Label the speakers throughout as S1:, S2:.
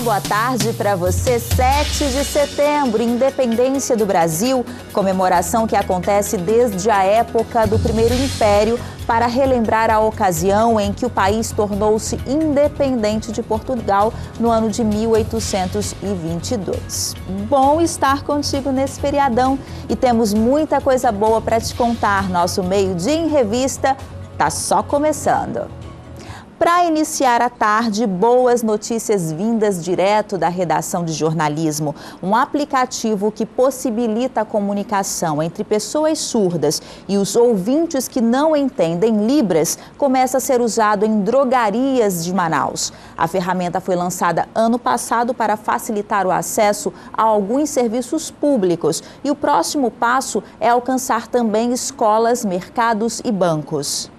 S1: boa tarde para você. 7 de setembro, independência do Brasil, comemoração que acontece desde a época do Primeiro Império para relembrar a ocasião em que o país tornou-se independente de Portugal no ano de 1822. Bom estar contigo nesse feriadão e temos muita coisa boa para te contar. Nosso Meio-Dia em Revista tá só começando. Para iniciar a tarde, boas notícias vindas direto da redação de jornalismo. Um aplicativo que possibilita a comunicação entre pessoas surdas e os ouvintes que não entendem Libras começa a ser usado em drogarias de Manaus. A ferramenta foi lançada ano passado para facilitar o acesso a alguns serviços públicos e o próximo passo é alcançar também escolas, mercados e bancos.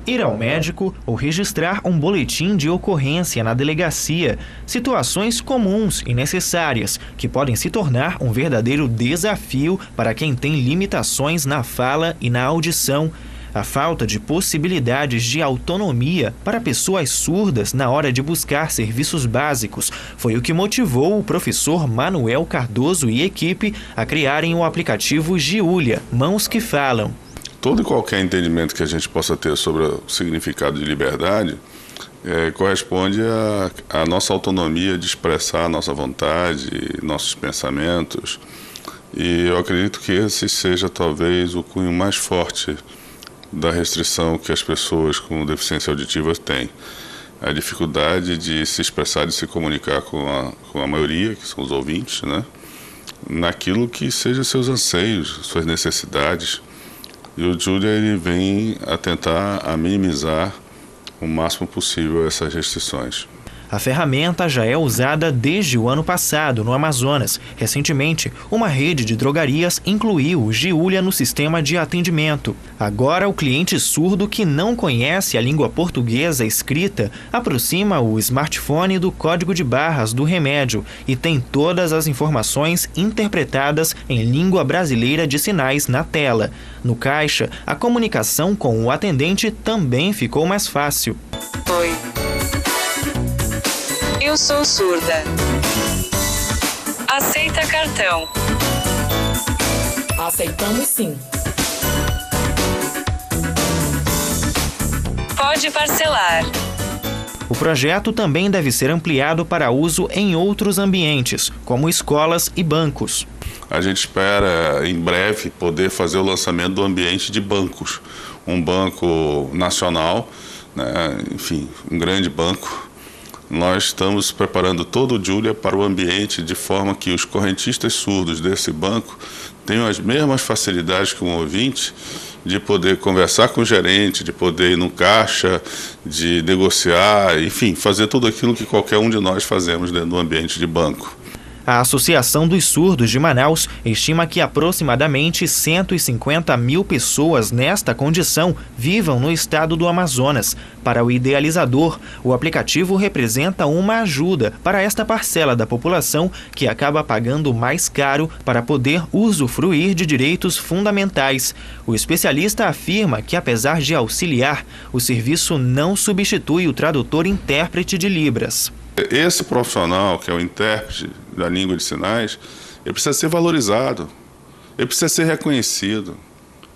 S2: Ir ao médico ou registrar um boletim de ocorrência na delegacia. Situações comuns e necessárias que podem se tornar um verdadeiro desafio para quem tem limitações na fala e na audição. A falta de possibilidades de autonomia para pessoas surdas na hora de buscar serviços básicos foi o que motivou o professor Manuel Cardoso e equipe a criarem o aplicativo Giulia, Mãos que Falam.
S3: Todo e qualquer entendimento que a gente possa ter sobre o significado de liberdade corresponde à nossa autonomia de expressar a nossa vontade, nossos pensamentos. E eu acredito que esse seja talvez o cunho mais forte da restrição que as pessoas com deficiência auditiva têm. A dificuldade de se expressar, de se comunicar com a maioria, que são os ouvintes, né? Naquilo que seja seus anseios, suas necessidades. E o Giulia ele vem a tentar minimizar o máximo possível essas restrições.
S2: A ferramenta já é usada desde o ano passado no Amazonas. Recentemente, uma rede de drogarias incluiu o Giulia no sistema de atendimento. Agora, o cliente surdo que não conhece a língua portuguesa escrita aproxima o smartphone do código de barras do remédio e tem todas as informações interpretadas em língua brasileira de sinais na tela. No caixa, a comunicação com o atendente também ficou mais fácil.
S4: Oi. Eu sou surda. Aceita cartão?
S5: Aceitamos sim.
S4: Pode parcelar.
S2: O projeto também deve ser ampliado para uso em outros ambientes, como escolas e bancos.
S3: A gente espera, em breve, poder fazer o lançamento do ambiente de bancos. Um banco nacional, né? Enfim, um grande banco. Nós estamos preparando todo o Giulia para o ambiente de forma que os correntistas surdos desse banco tenham as mesmas facilidades que um ouvinte de poder conversar com o gerente, de poder ir no caixa, de negociar, enfim, fazer tudo aquilo que qualquer um de nós fazemos dentro do ambiente de banco.
S2: A Associação dos Surdos de Manaus estima que aproximadamente 150 mil pessoas nesta condição vivam no estado do Amazonas. Para o idealizador, o aplicativo representa uma ajuda para esta parcela da população que acaba pagando mais caro para poder usufruir de direitos fundamentais. O especialista afirma que, apesar de auxiliar, o serviço não substitui o tradutor-intérprete de Libras.
S3: Esse profissional, que é o intérprete da língua de sinais, ele precisa ser valorizado, ele precisa ser reconhecido.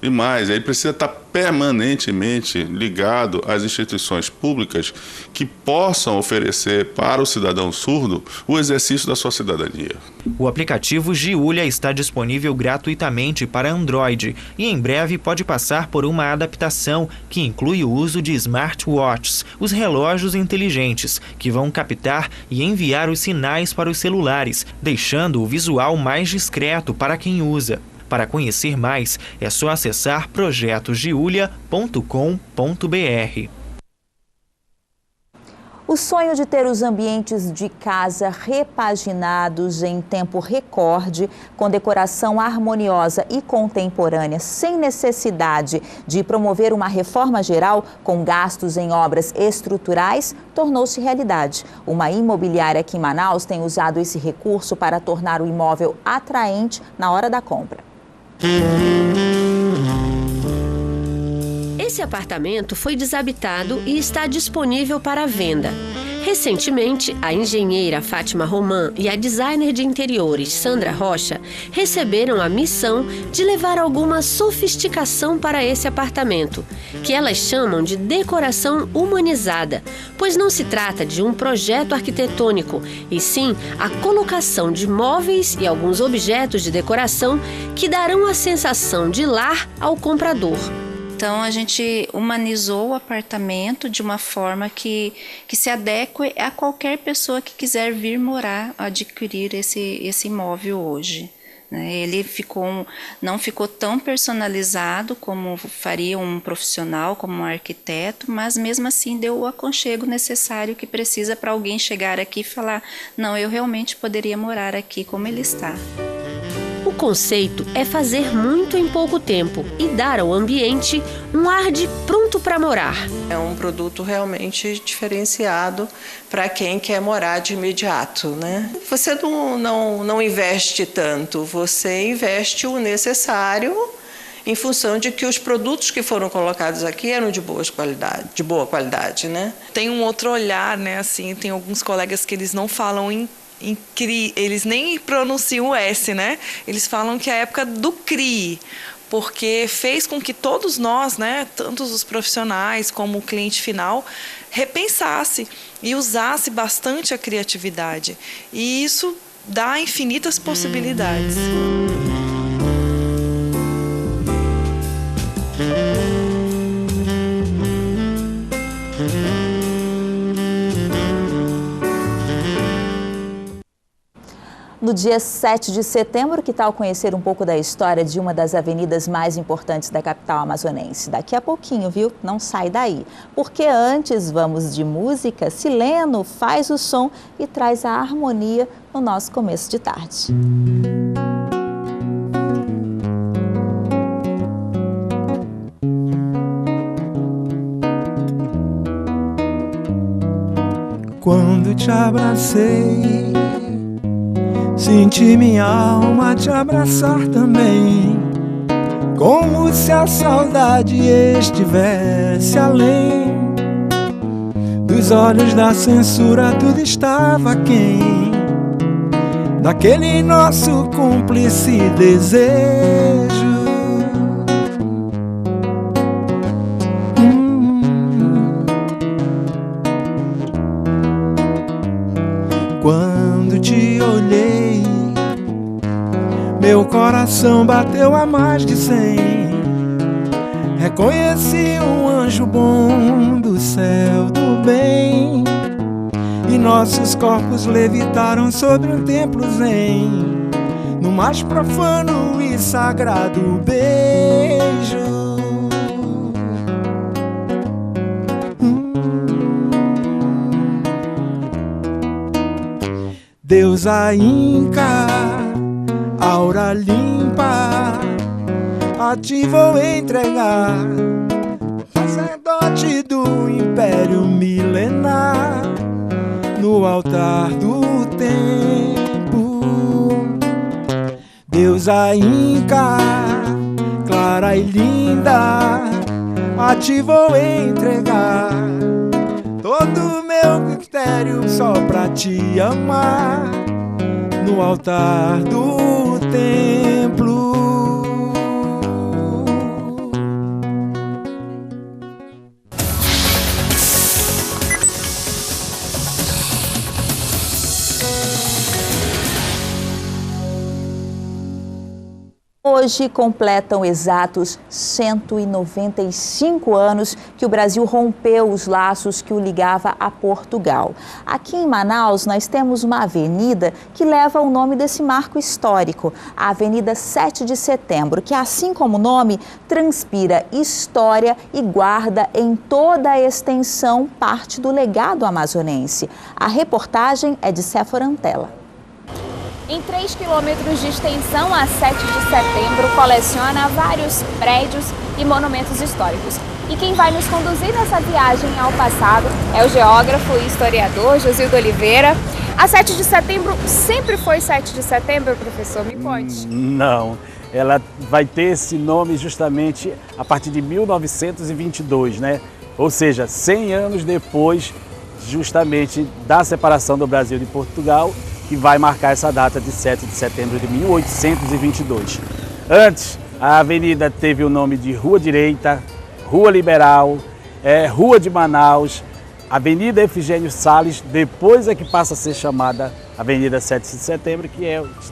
S3: E mais, ele precisa estar permanentemente ligado às instituições públicas que possam oferecer para o cidadão surdo o exercício da sua cidadania.
S2: O aplicativo Giulia está disponível gratuitamente para Android e em breve pode passar por uma adaptação que inclui o uso de smartwatches, os relógios inteligentes, que vão captar e enviar os sinais para os celulares, deixando o visual mais discreto para quem usa. Para conhecer mais, é só acessar projetogiulia.com.br.
S1: O sonho de ter os ambientes de casa repaginados em tempo recorde, com decoração harmoniosa e contemporânea, sem necessidade de promover uma reforma geral com gastos em obras estruturais, tornou-se realidade. Uma imobiliária aqui em Manaus tem usado esse recurso para tornar o imóvel atraente na hora da compra.
S6: Esse apartamento foi desabitado e está disponível para venda.
S5: Recentemente, a engenheira Fátima Roman e a designer de interiores Sandra Rocha receberam a missão de levar alguma sofisticação para esse apartamento, que elas chamam de decoração humanizada, pois não se trata de um projeto arquitetônico, e sim a colocação de móveis e alguns objetos de decoração que darão a sensação de lar ao comprador.
S6: Então, a gente humanizou o apartamento de uma forma que se adeque a qualquer pessoa que quiser vir morar, adquirir esse imóvel hoje. Ele não ficou tão personalizado como faria um profissional, como um arquiteto, mas mesmo assim deu o aconchego necessário que precisa para alguém chegar aqui e falar: não, eu realmente poderia morar aqui como ele está.
S5: O conceito é fazer muito em pouco tempo e dar ao ambiente um ar de pronto para morar.
S7: É um produto realmente diferenciado para quem quer morar de imediato, né? Você não investe tanto, você investe o necessário em função de que os produtos que foram colocados aqui eram de boa qualidade, né?
S8: Tem um outro olhar, né? Assim, tem alguns colegas que eles não falam em CRI, eles nem pronunciam o S, né? Eles falam que é a época do CRI, porque fez com que todos nós, né, tanto os profissionais como o cliente final, repensasse e usasse bastante a criatividade. E isso dá infinitas possibilidades.
S1: No dia 7 de setembro, que tal conhecer um pouco da história de uma das avenidas mais importantes da capital amazonense? Daqui a pouquinho, viu? Não sai daí. Porque antes vamos de música. Sileno faz o som e traz a harmonia no nosso começo de tarde.
S9: Quando te abracei, senti minha alma te abraçar também, como se a saudade estivesse além dos olhos da censura. Tudo estava aquém daquele nosso cúmplice desejo. Quando te olhei, meu coração bateu a mais de 100. Reconheci um anjo bom do céu do bem, e nossos corpos levitaram sobre um templo zen, no mais profano e sagrado beijo. Deusa Inca, aura limpa, a ti vou entregar, sacerdote do império milenar, no altar do tempo. Deusa Inca, clara e linda, a ti vou entregar todo meu mistério só pra te amar, no altar do templo.
S1: Hoje completam exatos 195 anos que o Brasil rompeu os laços que o ligava a Portugal. Aqui em Manaus, nós temos uma avenida que leva o nome desse marco histórico, a Avenida 7 de Setembro, que, assim como o nome, transpira história e guarda em toda a extensão parte do legado amazonense. A reportagem é de Séfora Antela.
S10: Em 3 quilômetros de extensão, a 7 de Setembro coleciona vários prédios e monumentos históricos. E quem vai nos conduzir nessa viagem ao passado é o geógrafo e historiador Josildo Oliveira. A 7 de Setembro sempre foi 7 de Setembro, professor? Me conte.
S11: Não, ela vai ter esse nome justamente a partir de 1922, né? Ou seja, 100 anos depois justamente da separação do Brasil de Portugal, que vai marcar essa data de 7 de setembro de 1822. Antes, a avenida teve o nome de Rua Direita, Rua Liberal, Rua de Manaus, Avenida Efigênio Salles, depois é que passa a ser chamada Avenida 7 de Setembro, que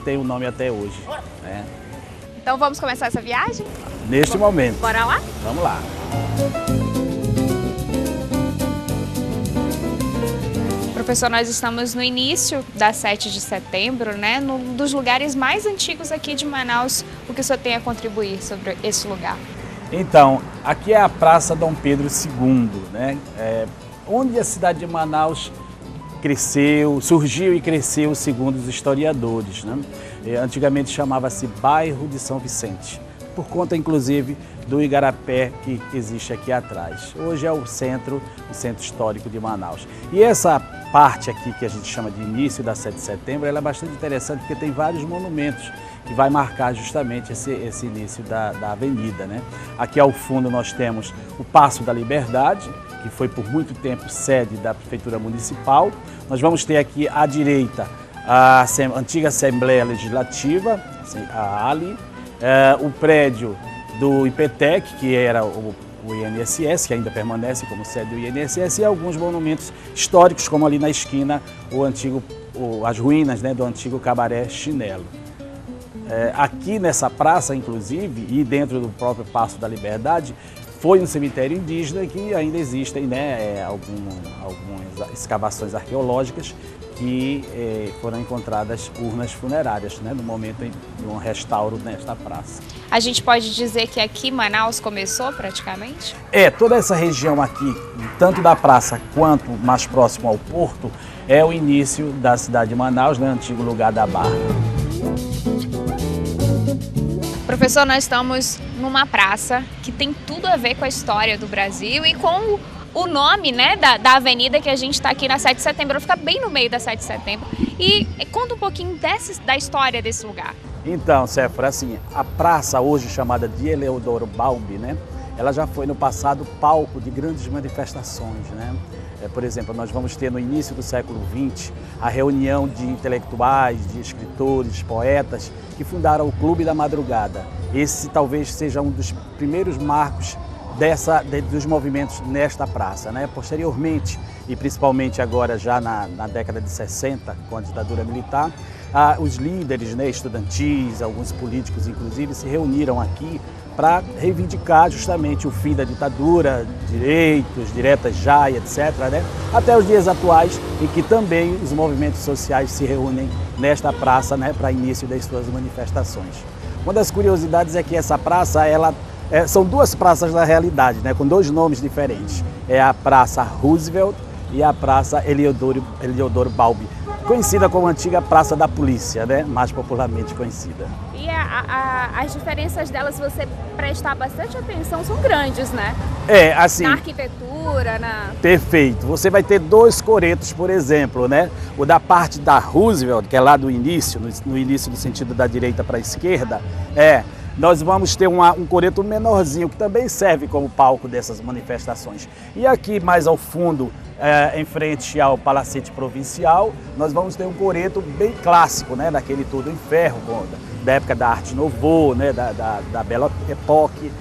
S11: tem o nome até hoje. Né?
S10: Então vamos começar essa viagem?
S11: Neste momento.
S10: Bora lá?
S11: Vamos lá.
S10: Professor, nós estamos no início da 7 de setembro, né? Num dos lugares mais antigos aqui de Manaus. O que o senhor tem a contribuir sobre esse lugar?
S11: Então, aqui é a Praça Dom Pedro II, né? Onde a cidade de Manaus surgiu e cresceu segundo os historiadores, né? Antigamente chamava-se Bairro de São Vicente, por conta inclusive do igarapé que existe aqui atrás. Hoje é o centro histórico de Manaus. E essa parte aqui que a gente chama de início da 7 de setembro, ela é bastante interessante porque tem vários monumentos que vai marcar justamente esse início da avenida, né? Aqui ao fundo nós temos o Paço da Liberdade, que foi por muito tempo sede da Prefeitura Municipal. Nós vamos ter aqui à direita a antiga Assembleia Legislativa, a ALI, o prédio do IPTEC, que era o INSS, que ainda permanece como sede do INSS, e alguns monumentos históricos, como ali na esquina as ruínas, né, do antigo Cabaré Chinelo. Aqui nessa praça, inclusive, e dentro do próprio Paço da Liberdade, foi um cemitério indígena que ainda existem, né, algumas escavações arqueológicas que foram encontradas urnas funerárias, né, no momento de um restauro nesta praça.
S10: A gente pode dizer que aqui Manaus começou praticamente?
S11: Toda essa região aqui, tanto da praça quanto mais próximo ao porto, é o início da cidade de Manaus, né, antigo lugar da Barra.
S10: Professor, nós estamos numa praça que tem tudo a ver com a história do Brasil e com o nome, né, da avenida que a gente está aqui na 7 de setembro. Fica bem no meio da 7 de setembro. E conta um pouquinho da história desse lugar.
S11: Então, Séfora, assim, a praça hoje chamada de Eleodoro Balbi, né, ela já foi no passado palco de grandes manifestações, né? Por exemplo, nós vamos ter no início do século XX a reunião de intelectuais, de escritores, poetas que fundaram o Clube da Madrugada. Esse talvez seja um dos primeiros marcos dos movimentos nesta praça, né? Posteriormente, e principalmente agora já na década de 60, com a ditadura militar, os líderes, né, estudantis, alguns políticos inclusive, se reuniram aqui para reivindicar justamente o fim da ditadura, direitos, diretas já, etc., né? Até os dias atuais, em que também os movimentos sociais se reúnem nesta praça, né, para início das suas manifestações. Uma das curiosidades é que essa praça, são duas praças na realidade, né, com dois nomes diferentes. É a Praça Roosevelt e a Praça Eleodoro Balbi, conhecida como antiga Praça da Polícia, né, mais popularmente conhecida.
S10: E as diferenças delas, se você prestar bastante atenção, são grandes, né?
S11: Assim...
S10: Na arquitetura,
S11: Perfeito. Você vai ter dois coretos, por exemplo, né? O da parte da Roosevelt, que é lá do início, no início do sentido da direita para a esquerda, nós vamos ter um coreto menorzinho, que também serve como palco dessas manifestações. E aqui, mais ao fundo, em frente ao Palacete Provincial, nós vamos ter um coreto bem clássico, né, daquele todo em ferro, da época da Arte Nouveau, né, da Belle Époque.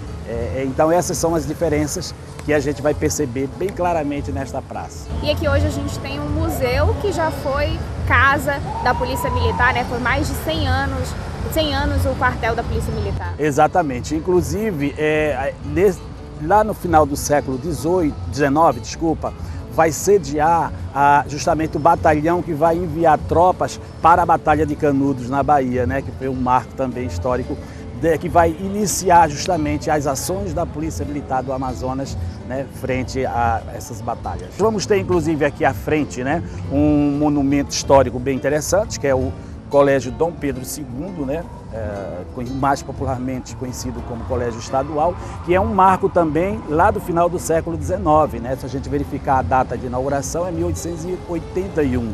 S11: Então essas são as diferenças que a gente vai perceber bem claramente nesta praça.
S10: E aqui hoje a gente tem um museu que já foi casa da Polícia Militar, né, por mais de 100 anos o quartel da Polícia Militar.
S11: Exatamente. Inclusive, lá no final do século XIX, vai sediar justamente o batalhão que vai enviar tropas para a Batalha de Canudos, na Bahia, né, que foi um marco também histórico, que vai iniciar justamente as ações da Polícia Militar do Amazonas, né, frente a essas batalhas. Vamos ter, inclusive, aqui à frente, né, um monumento histórico bem interessante, que é o Colégio Dom Pedro II, né, mais popularmente conhecido como Colégio Estadual, que é um marco também lá do final do século XIX, né? Se a gente verificar a data de inauguração, é 1881.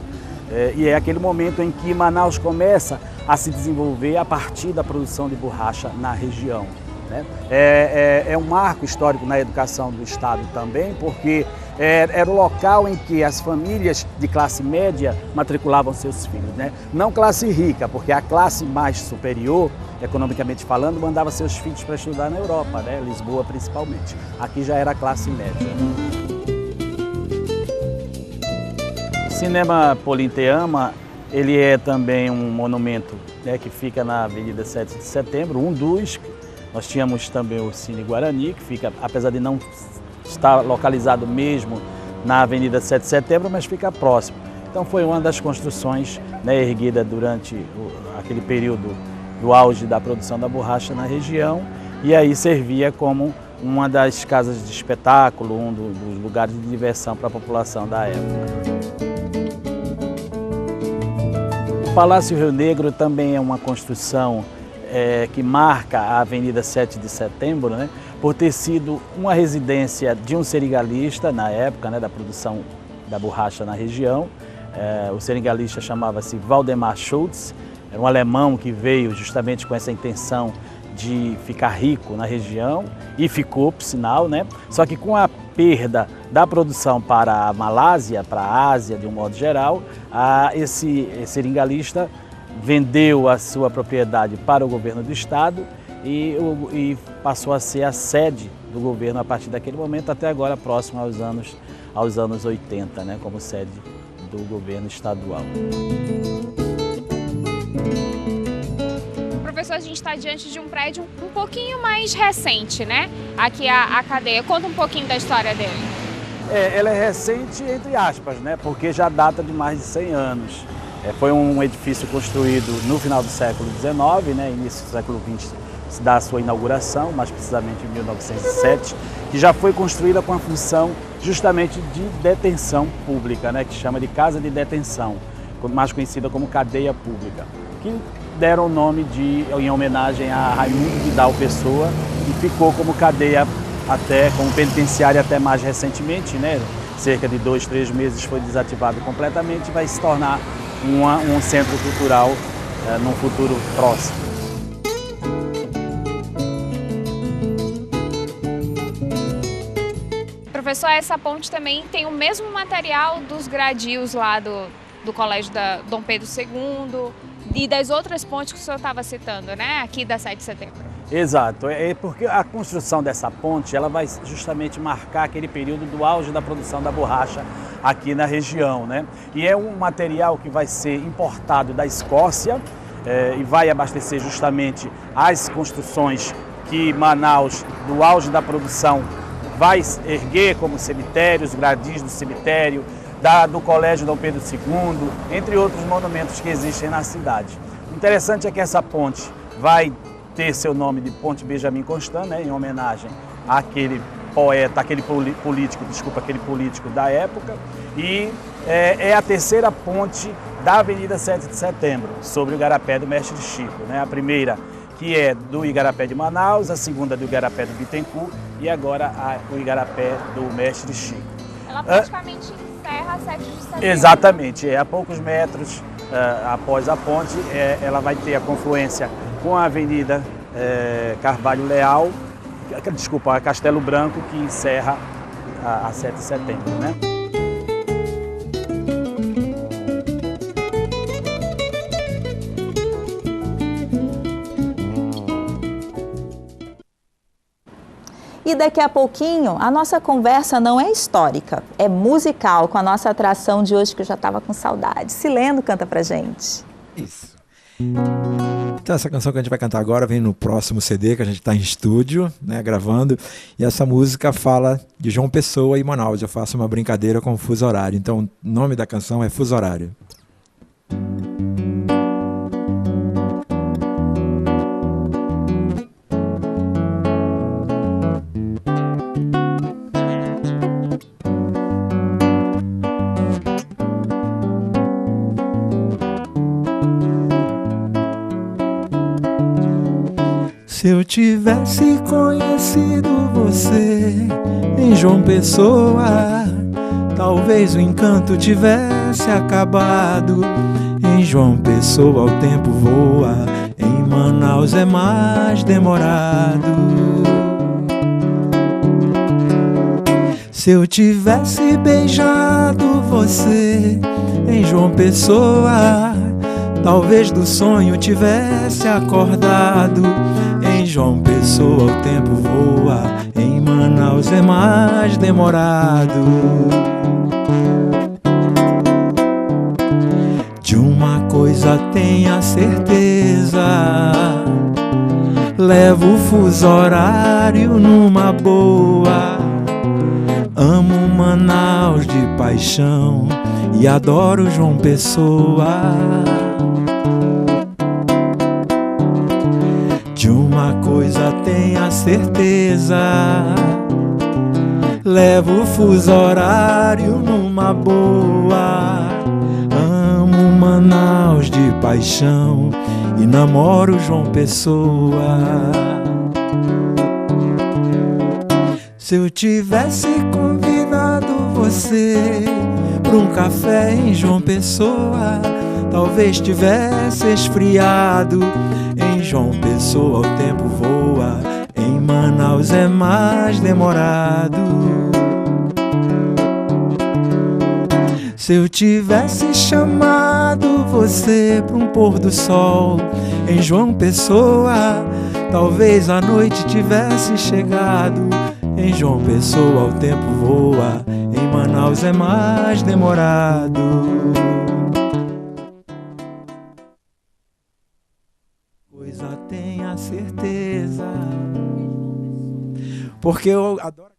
S11: E é aquele momento em que Manaus começa a se desenvolver a partir da produção de borracha na região. né? É um marco histórico na educação do Estado também, porque era o local em que as famílias de classe média matriculavam seus filhos, né? Não classe rica, porque a classe mais superior, economicamente falando, mandava seus filhos para estudar na Europa, né? Lisboa principalmente. Aqui já era a classe média. O Cinema Politeama, ele é também um monumento, né, que fica na Avenida 7 de Setembro, um dos. Nós tínhamos também o Cine Guarani, que fica, apesar de não estar localizado mesmo na Avenida 7 de Setembro, mas fica próximo. Então foi uma das construções, né, erguida durante aquele período do auge da produção da borracha na região, e aí servia como uma das casas de espetáculo, um dos lugares de diversão para a população da época. O Palácio Rio Negro também é uma construção que marca a Avenida 7 de Setembro, né, por ter sido uma residência de um seringalista na época, né, da produção da borracha na região. O seringalista chamava-se Waldemar Schultz, era um alemão que veio justamente com essa intenção de ficar rico na região, e ficou, por sinal, né? Só que com a perda da produção para a Malásia, para a Ásia de um modo geral, esse seringalista vendeu a sua propriedade para o governo do estado e passou a ser a sede do governo a partir daquele momento até agora, próximo aos anos 80, né, como sede do governo estadual.
S10: Professor, a gente está diante de um prédio um pouquinho mais recente, né? Aqui a cadeia. Conta um pouquinho da história dele.
S11: Ela é recente, entre aspas, né? Porque já data de mais de 100 anos. Foi um edifício construído no final do século XIX, né? Início do século XX se dá a sua inauguração, mais precisamente em 1907, que já foi construída com a função justamente de detenção pública, né? Que chama de Casa de Detenção, mais conhecida como cadeia pública, que deram o nome em homenagem a Raimundo Vidal Pessoa, e ficou como cadeia como penitenciária até mais recentemente, né? Cerca de 2, 3 meses foi desativado completamente e vai se tornar um centro cultural num futuro próximo.
S10: Professor, essa ponte também tem o mesmo material dos gradios lá do Colégio da Dom Pedro II e das outras pontes que o senhor estava citando, né? Aqui da 7 de Setembro.
S11: Exato, porque a construção dessa ponte ela vai justamente marcar aquele período do auge da produção da borracha aqui na região, né? E é um material que vai ser importado da Escócia e vai abastecer justamente as construções que Manaus, do auge da produção, vai erguer, como cemitérios, gradis do cemitério, do Colégio Dom Pedro II, entre outros monumentos que existem na cidade. O interessante é que essa ponte vai ter seu nome de Ponte Benjamin Constant, né, em homenagem àquele poeta, aquele político da época, e é a terceira ponte da Avenida 7 de Setembro, sobre o Igarapé do Mestre Chico, né? A primeira que é do Igarapé de Manaus, a segunda do Igarapé do Bittencourt e agora o Igarapé do Mestre Chico.
S10: Ela praticamente encerra a 7 de Setembro.
S11: Exatamente, a poucos metros após a ponte, ela vai ter a confluência com a Avenida Carvalho Leal, a Castelo Branco, que encerra a 7 de Setembro, né?
S1: E daqui a pouquinho, a nossa conversa não é histórica, é musical, com a nossa atração de hoje, que eu já estava com saudade. Sileno canta pra gente.
S9: Isso. Então essa canção que a gente vai cantar agora vem no próximo CD, que a gente está em estúdio, né, gravando. E essa música fala de João Pessoa e Manaus. Eu faço uma brincadeira com o fuso horário. Então o nome da canção é Fuso Horário. Se eu tivesse conhecido você em João Pessoa, talvez o encanto tivesse acabado. Em João Pessoa o tempo voa, em Manaus é mais demorado. Se eu tivesse beijado você em João Pessoa, talvez do sonho tivesse acordado. Em João Pessoa o tempo voa, em Manaus é mais demorado. De uma coisa tenha certeza, levo o fuso horário numa boa. Amo Manaus de paixão e adoro João Pessoa. De uma coisa tenha certeza, levo o fuso horário numa boa. Amo Manaus de paixão e namoro João Pessoa. Se eu tivesse convidado você para um café em João Pessoa, talvez tivesse esfriado. Em João Pessoa o tempo voa, em Manaus é mais demorado. Se eu tivesse chamado você para um pôr do sol em João Pessoa, talvez a noite tivesse chegado. Em João Pessoa o tempo voa, em Manaus é mais demorado. Coisa tenha certeza, porque eu adoro.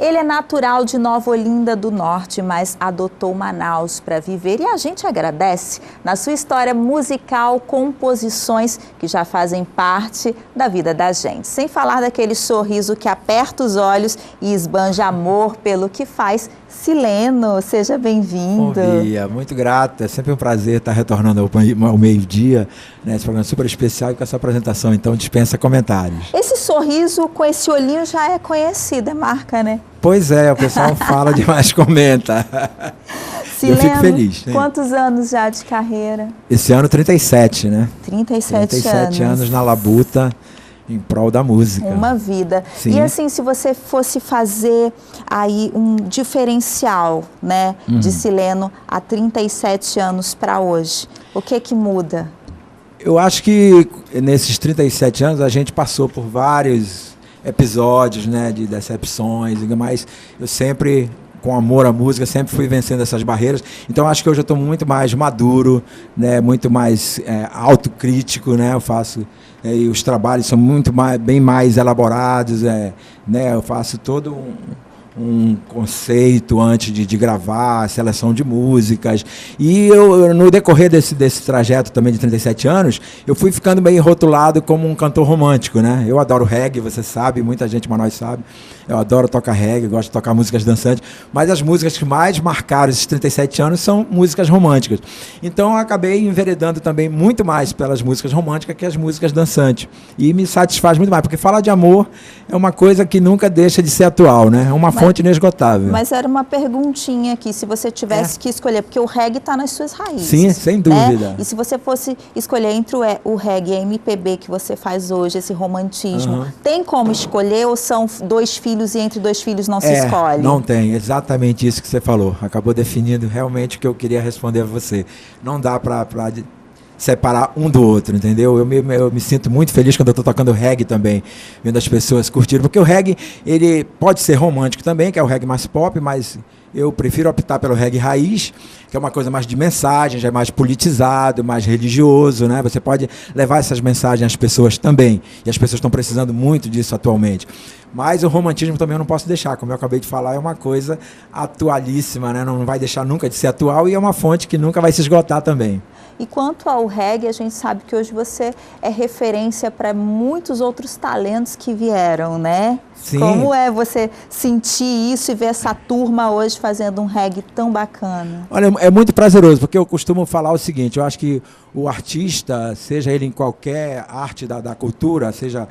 S1: Ele é natural de Nova Olinda do Norte, mas adotou Manaus para viver e a gente agradece. Na sua história musical, composições que já fazem parte da vida da gente. Sem falar daquele sorriso que aperta os olhos e esbanja amor pelo que faz. Sileno, seja bem-vindo.
S9: Bom dia, muito grato. É sempre um prazer estar retornando ao meio-dia, né? Esse programa super especial e com essa apresentação, então dispensa comentários.
S1: Esse sorriso com esse olhinho já é conhecido, é marca, né?
S9: Pois é, o pessoal fala demais, comenta.
S1: Sileno,
S9: eu fico feliz. Né?
S1: Quantos anos já de carreira?
S9: Esse ano 37, né?
S1: 37
S9: anos na labuta, em prol da música.
S1: Uma vida.
S9: Sim.
S1: E assim, se você fosse fazer aí um diferencial, né, de Sileno há 37 anos para hoje, o que muda?
S9: Eu acho que nesses 37 anos a gente passou por vários episódios, né, de decepções, mas eu sempre, com amor à música, sempre fui vencendo essas barreiras. Então acho que hoje eu estou muito mais maduro, né, muito mais autocrítico, né, eu faço e os trabalhos são muito mais, bem mais elaborados, né, eu faço todo um conceito antes de gravar, seleção de músicas. E eu, no decorrer desse trajeto também de 37 anos, eu fui ficando meio rotulado como um cantor romântico, né? Eu adoro reggae, você sabe, muita gente em Manaus sabe. Eu adoro tocar reggae, gosto de tocar músicas dançantes, mas as músicas que mais marcaram esses 37 anos são músicas românticas. Então eu acabei enveredando também muito mais pelas músicas românticas que as músicas dançantes. E me satisfaz muito mais, porque falar de amor é uma coisa que nunca deixa de ser atual, né? É uma fonte inesgotável.
S1: Mas era uma perguntinha aqui, se você tivesse que escolher, porque o reggae está nas suas raízes.
S9: Sim, sem dúvida.
S1: Né? E se você fosse escolher entre o reggae e a MPB que você faz hoje, esse romantismo, tem como escolher ou são dois filhos e entre dois filhos não se escolhe?
S9: Não tem, exatamente isso que você falou. Acabou definindo realmente o que eu queria responder a você. Não dá para separar um do outro, entendeu? Eu me sinto muito feliz quando eu estou tocando reggae também, vendo as pessoas curtirem, porque o reggae, ele pode ser romântico também, que é o reggae mais pop, mas eu prefiro optar pelo reggae raiz, que é uma coisa mais de mensagem, já é mais politizado, mais religioso, né? Você pode levar essas mensagens às pessoas também, e as pessoas estão precisando muito disso atualmente. Mas o romantismo também eu não posso deixar, como eu acabei de falar, é uma coisa atualíssima, né? Não vai deixar nunca de ser atual e é uma fonte que nunca vai se esgotar também.
S1: E quanto ao reggae, a gente sabe que hoje você é referência para muitos outros talentos que vieram, né?
S9: Sim.
S1: Como é você sentir isso e ver essa turma hoje fazendo um reggae tão bacana?
S9: Olha, é muito prazeroso, porque eu costumo falar o seguinte, eu acho que o artista, seja ele em qualquer arte da cultura, seja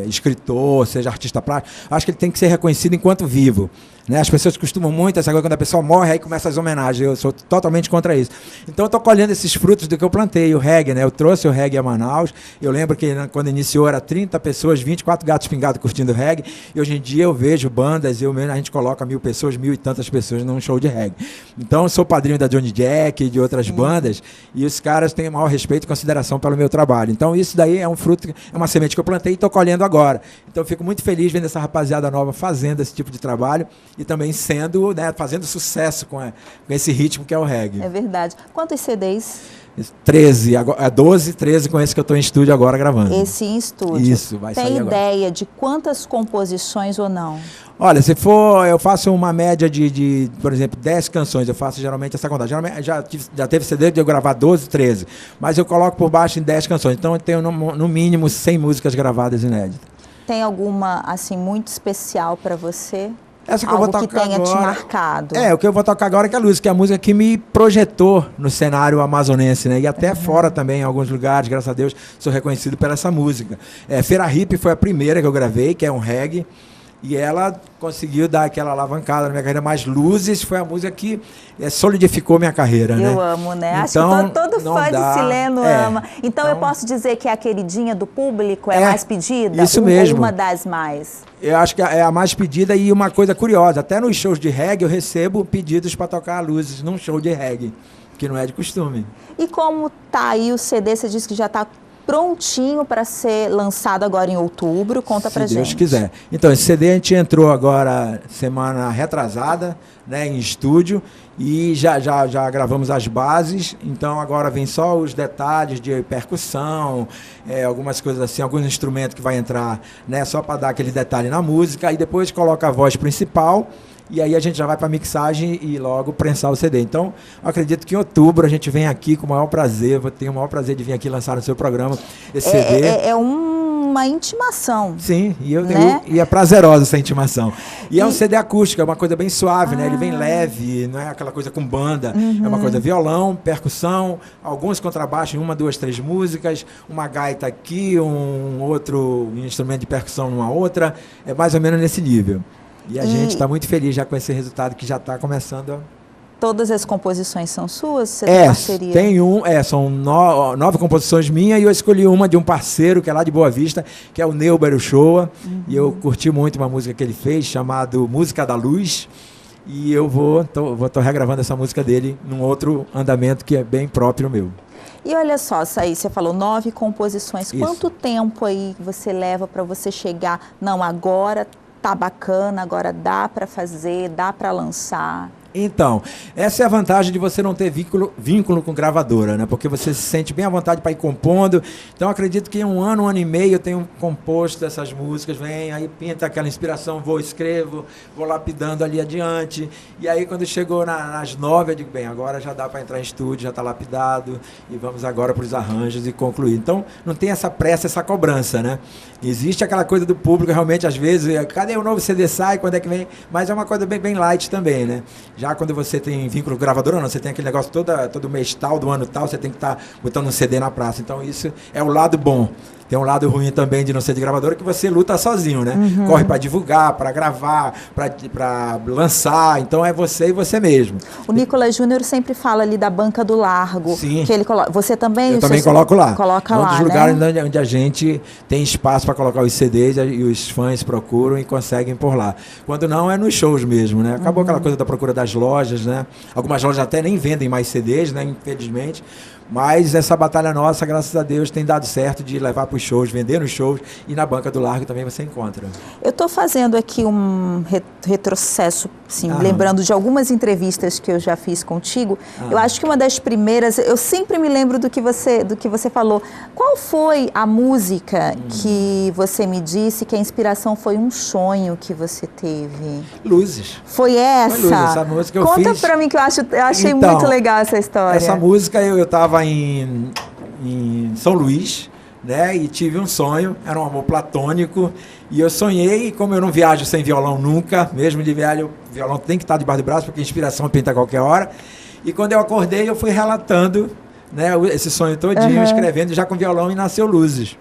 S9: escritor, seja artista plástico, acho que ele tem que ser reconhecido enquanto vivo. Né? As pessoas costumam muito, essa coisa, quando a pessoa morre, aí começa as homenagens. Eu sou totalmente contra isso. Então eu estou colhendo esses frutos do que eu plantei, o reggae, né? Eu trouxe o reggae a Manaus. Eu lembro que quando iniciou era 30 pessoas, 24 gatos pingados curtindo reggae. E hoje em dia eu vejo bandas, a gente coloca 1000 pessoas, 1000 e tantas pessoas num show de reggae. Então eu sou padrinho da Johnny Jack e de outras bandas, e os caras têm o maior respeito e consideração pelo meu trabalho. Então isso daí é um fruto, é uma semente que eu plantei e estou colhendo agora. Então eu fico muito feliz vendo essa rapaziada nova fazendo esse tipo de trabalho e também sendo, né, fazendo sucesso com esse ritmo que é o reggae.
S1: É verdade. Quantos CDs?
S9: 13, 12, 13 com esse que eu estou em estúdio agora gravando.
S1: Esse em estúdio.
S9: Isso, vai sair agora.
S1: Tem ideia de quantas composições ou não?
S9: Olha, se for, eu faço uma média de, por exemplo, 10 canções, eu faço geralmente essa contagem. Geralmente, já teve CD de eu gravar 12, 13, mas eu coloco por baixo em 10 canções. Então eu tenho no mínimo 100 músicas gravadas inéditas.
S1: Tem alguma, assim, muito especial para você?
S9: Essa que
S1: algo
S9: eu vou tocar
S1: que tenha
S9: agora,
S1: te marcado.
S9: o que eu vou tocar agora é que é a música que me projetou no cenário amazonense, né? E até fora também, em alguns lugares, graças a Deus, sou reconhecido por essa música. Feira Hippie foi a primeira que eu gravei, que é um reggae, e ela conseguiu dar aquela alavancada na minha carreira, mas Luzes foi a música que solidificou minha carreira, né?
S1: Eu amo, né?
S9: Então,
S1: acho que todo fã de Sileno ama. Então eu posso dizer que é a queridinha do público, é mais pedida?
S9: Isso mesmo.
S1: Uma das mais?
S9: Eu acho que é a mais pedida, e uma coisa curiosa, até nos shows de reggae eu recebo pedidos para tocar Luzes num show de reggae, que não é de costume.
S1: E como tá aí o CD? Você disse que já está prontinho para ser lançado agora em outubro. Conta pra gente.
S9: Se Deus quiser. Então, esse CD a gente entrou agora semana retrasada, né, em estúdio, e já gravamos as bases. Então agora vem só os detalhes de percussão, algumas coisas assim, alguns instrumentos que vai entrar, né, só para dar aquele detalhe na música, e depois coloca a voz principal. E aí a gente já vai para mixagem e logo prensar o CD. Então, eu acredito que em outubro a gente vem aqui com o maior prazer. Vou ter o maior prazer de vir aqui lançar no seu programa esse CD.
S1: É uma intimação.
S9: Sim,
S1: né?
S9: e é prazerosa essa intimação. E é um CD acústico, é uma coisa bem suave, né? Ele vem leve, não é aquela coisa com banda. É uma coisa violão, percussão, alguns contrabaixos em 1, 2, 3 músicas, uma gaita aqui, um outro instrumento de percussão numa outra. É mais ou menos nesse nível. E a gente está muito feliz já com esse resultado que já está começando.
S1: Todas as composições são suas? Você tem parceria?
S9: São 9 composições minhas, e eu escolhi uma de um parceiro que é lá de Boa Vista, que é o Neuber Uchoa. E eu curti muito uma música que ele fez, chamado Música da Luz. E eu tô regravando essa música dele num outro andamento que é bem próprio meu.
S1: E olha só, Saí, você falou 9 composições.
S9: Isso.
S1: Quanto tempo aí você leva para você chegar? Não, agora tá bacana, agora dá para fazer, dá para lançar.
S9: Então, essa é a vantagem de você não ter vínculo com gravadora, né? Porque você se sente bem à vontade para ir compondo. Então, acredito que em 1 ano, 1 ano e meio, eu tenho composto essas músicas, aí pinta aquela inspiração, escrevo, vou lapidando ali adiante. E aí, quando chegou nas 9, eu digo, bem, agora já dá para entrar em estúdio, já está lapidado, e vamos agora para os arranjos e concluir. Então, não tem essa pressa, essa cobrança, né? Existe aquela coisa do público, realmente, às vezes, cadê o novo CD sai, quando é que vem? Mas é uma coisa bem light também, né? Já quando você tem vínculo com gravadora, não, você tem aquele negócio todo mês tal, do ano tal, você tem que estar botando um CD na praça. Então isso é o lado bom. Tem um lado ruim também de não ser de gravadora, que você luta sozinho, né? Corre para divulgar, para gravar, para lançar. Então é você e você mesmo.
S1: O Nicolas Júnior sempre fala ali da Banca do Largo.
S9: Sim.
S1: Que ele coloca. Você também?
S9: Eu também coloco lá.
S1: Coloca lá,
S9: um dos lugares onde a gente tem espaço para colocar os CDs e os fãs procuram e conseguem por lá. Quando não, é nos shows mesmo, né? Acabou aquela coisa da procura das lojas, né? Algumas lojas até nem vendem mais CDs, né? Infelizmente. Mas essa batalha nossa, graças a Deus, tem dado certo de levar para os shows, vender nos shows, e na Banca do Largo também você encontra.
S1: Eu estou fazendo aqui um retrocesso, assim, lembrando de algumas entrevistas que eu já fiz contigo. Eu acho que uma das primeiras, eu sempre me lembro do que você falou. Qual foi a música que você me disse que a inspiração foi um sonho que você teve?
S9: Luzes.
S1: Foi essa?
S9: Foi Luzes, essa música eu
S1: Conta
S9: fiz.
S1: para mim, que eu achei muito legal essa história.
S9: Essa música eu estava em São Luís, né? E tive um sonho, era um amor platônico. E eu sonhei, como eu não viajo sem violão nunca, mesmo de velho, o violão tem que estar debaixo do braço, porque a inspiração pinta a qualquer hora. E quando eu acordei, eu fui relatando, né, esse sonho todinho, escrevendo já com violão, e nasceu Luzes.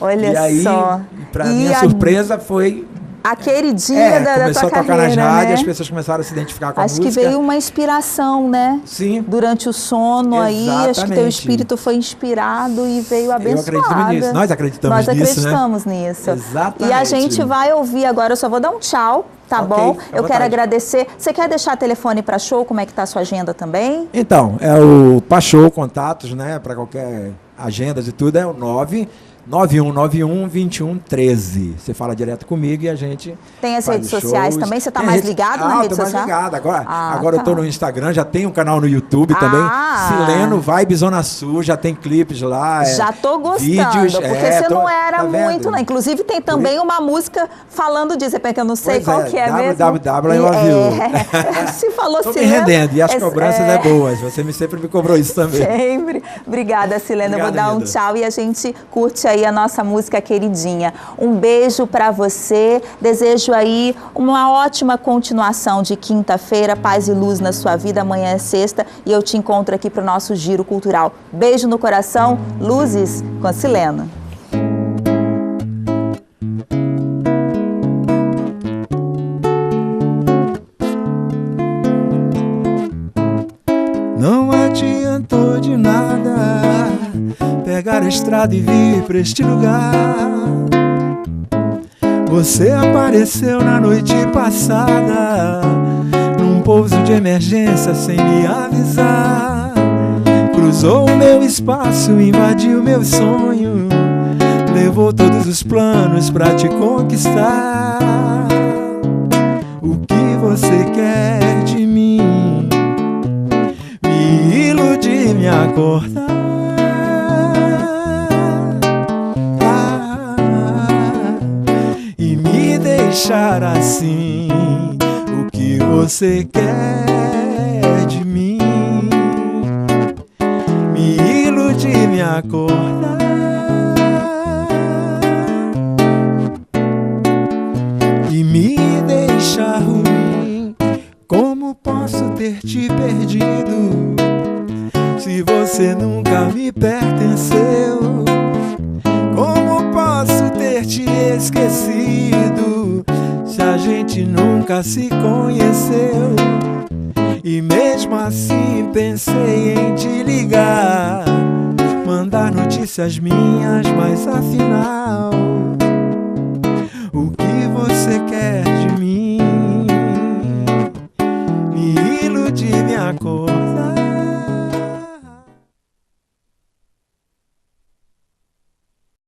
S1: Olha
S9: e aí,
S1: só.
S9: Para minha surpresa, foi...
S1: A queridinha da tua carreira,
S9: começou a tocar nas rádios,
S1: né?
S9: As pessoas começaram a se identificar com a música.
S1: Acho que veio uma inspiração, né?
S9: Sim.
S1: Durante o sono aí, acho que teu espírito foi inspirado e veio abençoado.
S9: Eu acredito nisso, nós acreditamos nisso,
S1: Nós acreditamos nisso.
S9: Exatamente.
S1: E a gente vai ouvir agora, eu só vou dar um tchau, tá bom? Eu quero agradecer. Você quer deixar telefone para show? Como é que tá a sua agenda também?
S9: Então, é o Pachou, contatos, né? Para qualquer agenda de tudo, é o 991912113. Você fala direto comigo e a gente...
S1: Tem as redes sociais também? Você está mais ligado na rede social?
S9: Estou mais ligado. Agora eu estou no Instagram, já tem um canal no YouTube também. Sileno Vibe Zona Sul, já tem clipes lá.
S1: Já estou gostando,
S9: vídeos,
S1: porque você não era muito, né? Inclusive tem também uma música falando disso, porque eu não sei qual que é mesmo. Se falou
S9: Sileno... Estou me rendendo, e as cobranças é boas. Você sempre me cobrou isso também.
S1: Sempre. Obrigada, Sileno. Eu vou dar um tchau e a gente curte aí a nossa música queridinha. Um beijo para você, desejo aí uma ótima continuação de quinta-feira, paz e luz na sua vida, amanhã é sexta e eu te encontro aqui para o nosso Giro Cultural. Beijo no coração, Luzes com Sileno.
S9: Não adiantou de nada pegar a estrada e vir pra este lugar. Você apareceu na noite passada, num pouso de emergência sem me avisar. Cruzou o meu espaço, invadiu meu sonho, levou todos os planos pra te conquistar. O que você quer de mim? Me iludir, me acordar e me deixar assim. O que você quer de mim? Me iludir, me acordar e me deixar ruim. Como posso ter te perdido se você nunca me pertenceu? Como posso ter te esquecido se a gente nunca se conheceu? E mesmo assim pensei em te ligar, mandar notícias minhas, mas afinal, o que você quer de mim? Me iludir, me acordar